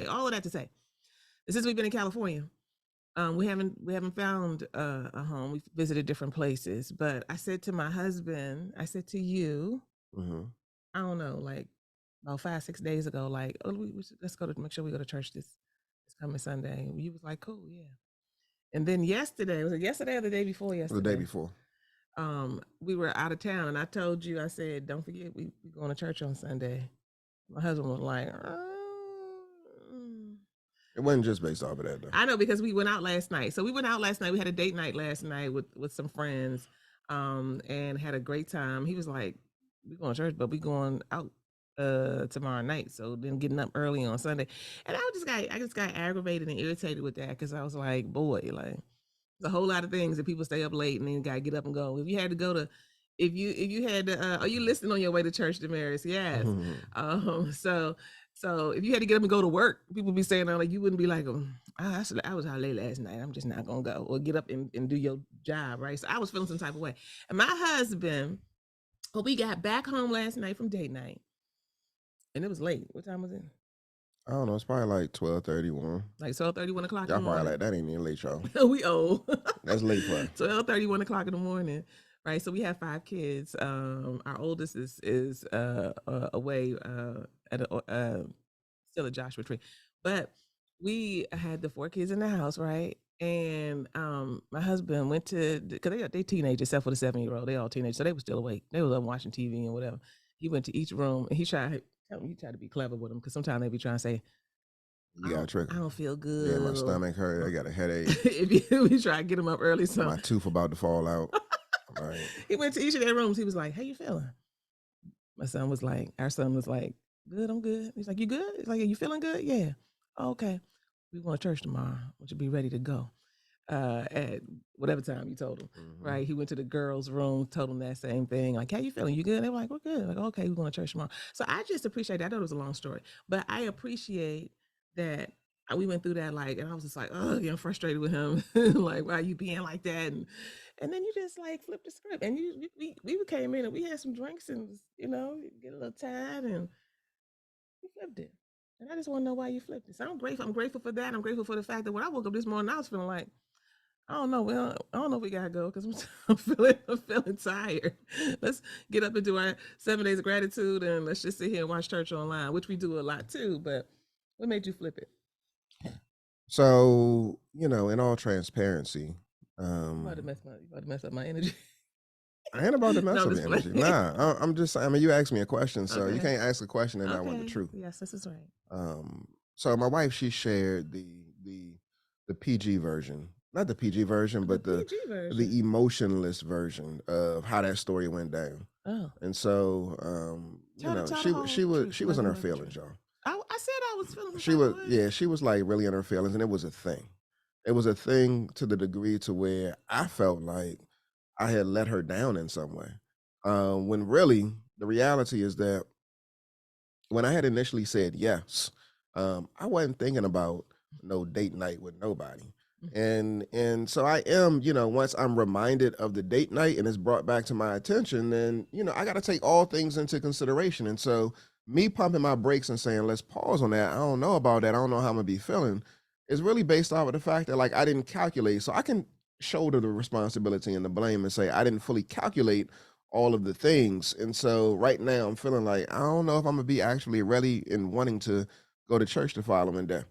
all of that to say, since we've been in California, we haven't found a home. We've visited different places, but I said to my husband, I said to you, Hmm. I don't know, like about 5, 6 days ago, like, oh, let's go to make sure we go to church this coming Sunday. And you was like, cool, yeah. And then yesterday, was it yesterday or the day before The day yesterday? before. We were out of town, and I told you, I said, don't forget, we going to church on Sunday. My husband was like, It wasn't just based off of that though. I know because we went out last night. So we went out last night. We had a date night last night with some friends, and had a great time. He was like, "We going to church, but we going out tomorrow night." So then getting up early on Sunday, and I just got aggravated and irritated with that because I was like, "Boy, like there's a whole lot of things that people stay up late and then got to get up and go. If you had to go to, if you had to, are you listening on your way to church, Damaris? Yes. So if you had to get up and go to work, people be saying like you wouldn't be like, I was out late last night. I'm just not gonna go or get up and do your job, right? So I was feeling some type of way. And my husband, well, we got back home last night from date night, and it was late. What time was it? I don't know. It's probably like 12:31. Like 12:30, 1 o'clock in Y'all the probably morning. like that ain't even late, y'all. We old. That's late for her. 12:30, 1 o'clock in the morning. Right. So we have 5 kids. Our oldest is away at a still at Joshua Tree. But we had the 4 kids in the house, right? And my husband went to because they teenagers except for the 7-year-old. They all teenagers, so they were still awake. They were up watching TV and whatever. He went to each room and he tried tell me he tried to be clever with them because sometimes they be trying to say, You got to trick I 'em. don't feel Yeah, my good. stomach hurt. I got a headache. If you we try to get him up early, so My tooth about to fall out. Right. he went to each of their rooms. He was like, "How you feeling?" Our son was like, "Good, I'm good." He's like, "You good?" He's like, "Are you feeling good?" "Yeah." "Oh, okay. We going to church tomorrow. Want you to be ready to go." At whatever time you told him, Hmm. right? He went to the girls' room, told them that same thing. Like, how you feeling? You good? They were like, we're good. Like, okay, we're going to church tomorrow. So I just appreciate that. I know it was a long story, but I appreciate that we went through that. Like, and I was just like, oh, getting frustrated with him. Like, why you being like that? And then you just like flip the script, and we came in and we had some drinks and get a little tired and you flipped it. And I just want to know why you flipped it. So I'm grateful. I'm grateful for that. I'm grateful for the fact that when I woke up this morning, I was feeling like I don't know. I don't know if we gotta go because I'm feeling tired. Let's get up and do our 7 days of gratitude, and let's just sit here and watch church online, which we do a lot too. But what made you flip it? So, in all transparency, You about to mess up my energy. I ain't about to No, mess I'm up just your playing. energy. Nah, I'm just, I mean, you asked me a question, so you Okay. can't ask a question and not want the Okay. truth. Yes, this is right. Um, so my wife, she shared the PG version, not the PG version, The but PG version. the emotionless version of how that story went down. Oh, And so, tell the whole truth, she was in nothing her but the truth. feelings, y'all. I said I was feeling some She type of was, way. yeah, she was like really in her feelings, and it was a thing. It was a thing to the degree to where I felt like I had let her down in some way. When really the reality is that when I had initially said yes, I wasn't thinking about no date night with nobody. And so I am, once I'm reminded of the date night and it's brought back to my attention, then I got to take all things into consideration. And so me pumping my brakes and saying let's pause on that, I don't know about that, I don't know how I'm gonna be feeling, is really based off of the fact that like I didn't calculate. So I can shoulder the responsibility and the blame and say I didn't fully calculate all of the things. And so right now I'm feeling like I don't know if I'm gonna be actually ready and wanting to go to church the following day.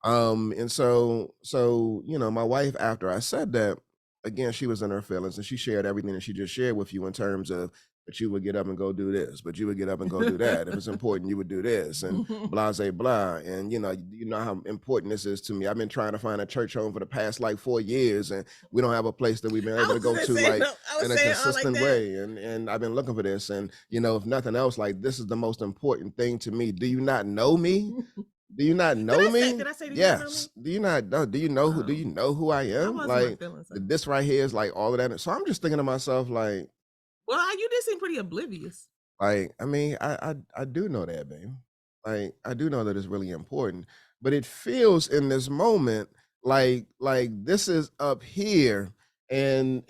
And so my wife, after I said that, again, she was in her feelings and she shared everything that she just shared with you in terms of but you would get up and go do this, but you would get up and go do that. If it's important, you would do this and blah, blah, blah. And you know how important this is to me. I've been trying to find a church home for the past like 4 years, and we don't have a place that we've been able I to was go just to saying, like no, I was in a saying all like consistent that. way. And I've been looking for this. And if nothing else, like this is the most important thing to me. Do you not know me? Do you not know me? Did I say, did you not know me? Yes. Do you not know? Do you know who? Do Oh, you know who I I am? was in my Like feelings. So. this right here is like all of that. So I'm just thinking to myself, Well, you did seem pretty oblivious. I mean, I do know that, babe. Like I do know that it's really important, but it feels in this moment like this is up here, and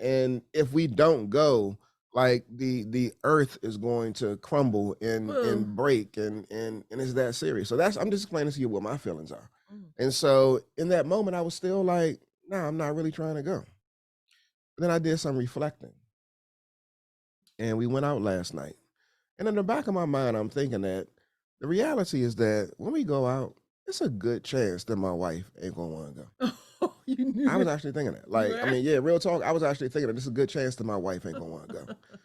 if we don't go. like the earth is going to crumble Whoa. and break and it's that serious. So that's I'm just explaining to you what my feelings are. Mm. And so in that moment, I was still like, nah, I'm not really trying to go. Then I did some reflecting and we went out last night. And in the back of my mind, I'm thinking that the reality is that when we go out, it's a good chance that my wife ain't gonna want to go. Oh, you knew I was it. actually thinking that. You Like, I were? mean, yeah, real talk. I was actually thinking that this is a good chance that my wife ain't gonna want to go.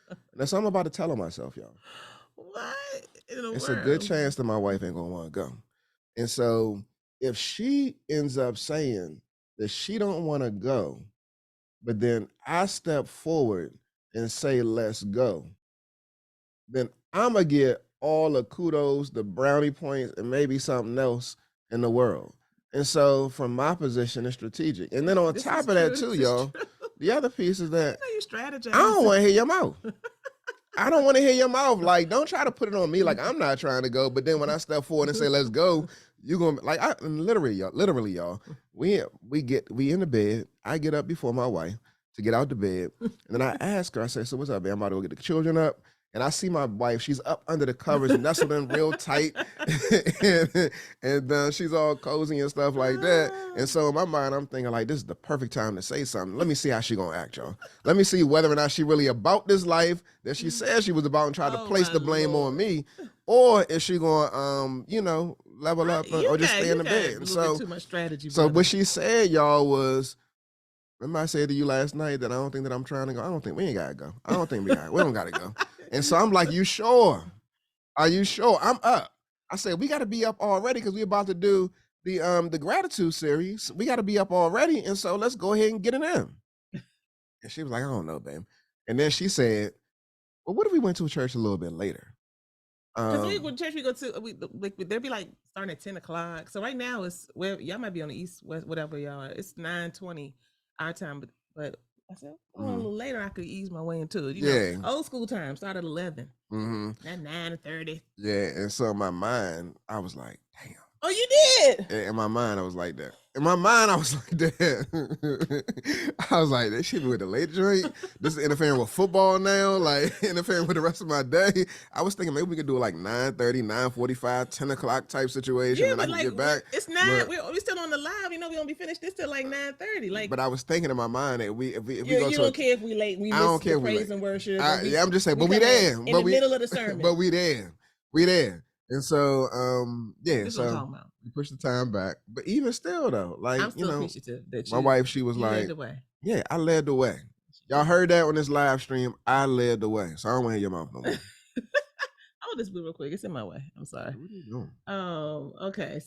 And that's something I'm about to tell her myself, y'all. What in the It's a good world? chance that my wife ain't gonna want to go. And so if she ends up saying that she don't want to go, but then I step forward and say, let's go, then I'm gonna get all the kudos, the brownie points, and maybe something else in the world. And so, from my position, it's strategic. And then on This top is of that, true. too, This is y'all, true. the other piece is You that know you I don't strategize. want to hear your mouth. I don't want to hear your mouth. Like, don't try to put it on me like I'm not trying to go. But then when I step forward and say, let's go, you're gonna like I and literally, y'all, we in the bed. I get up before my wife to get out the bed. And then I ask her, I say, so what's up, man? I'm about to go get the children up. And I see my wife, she's up under the covers, nestled in real tight, and she's all cozy and stuff like that. And so in my mind, I'm thinking like, this is the perfect time to say something. Let me see how she gonna act, y'all. Let me see whether or not she really about this life that she said she was about and try to Oh place my the blame on Lord. me, or is she gonna, level up or You just got stay in the bed? a And little bit so, too much strategy, so brother. what she said, y'all, was, remember I said to you last night that I don't think that I'm trying to go. I don't think we ain't gotta go. I don't think we don't gotta go. And so I'm like, you sure? Are you sure? I'm up. I said we gotta be up already because we're about to do the gratitude series. We gotta be up already. And so let's go ahead and get it in. And she was like, I don't know, babe. And then she said, well, what if we went to a church a little bit later? Because we Um, when church we go to, like they'll be like starting at 10 o'clock. So right now it's where y'all might be on the east west, whatever y'all are. It's 9:20 our time, but I said a mhm. little later I could ease my way into it. Yeah. Old school time start at 11, Hmm. not 9:30. Yeah. And so in my mind, I was like, damn. Oh, you did. In my mind, I was like that. In my mind, I was like that. I was like, they should be with the late drink. This is interfering with football now, like interfering with the rest of my day. I was thinking maybe we could do it like 9:30, 9:45, 10 o'clock type situation, Yeah, and I but can like get back. it's not. But We still on the live. We gonna be finished. This till like 9:30. Like I was thinking in my mind that if we go you to don't care if we late. We I miss don't care the if we praise late. and worship, or Yeah, I'm just saying, we but we come there. in the middle of the But sermon. we there. We there. And so yeah, This is what I'm so talking about. we pushed the time back. But even still though, like, I'm still appreciative that my wife, she was you led like, the way. yeah, I led the way. Y'all heard that on this live stream. I led the way. So I don't want to hear your mouth no more. I'll just be real quick. It's in my way. I'm sorry. What are you doing? Okay.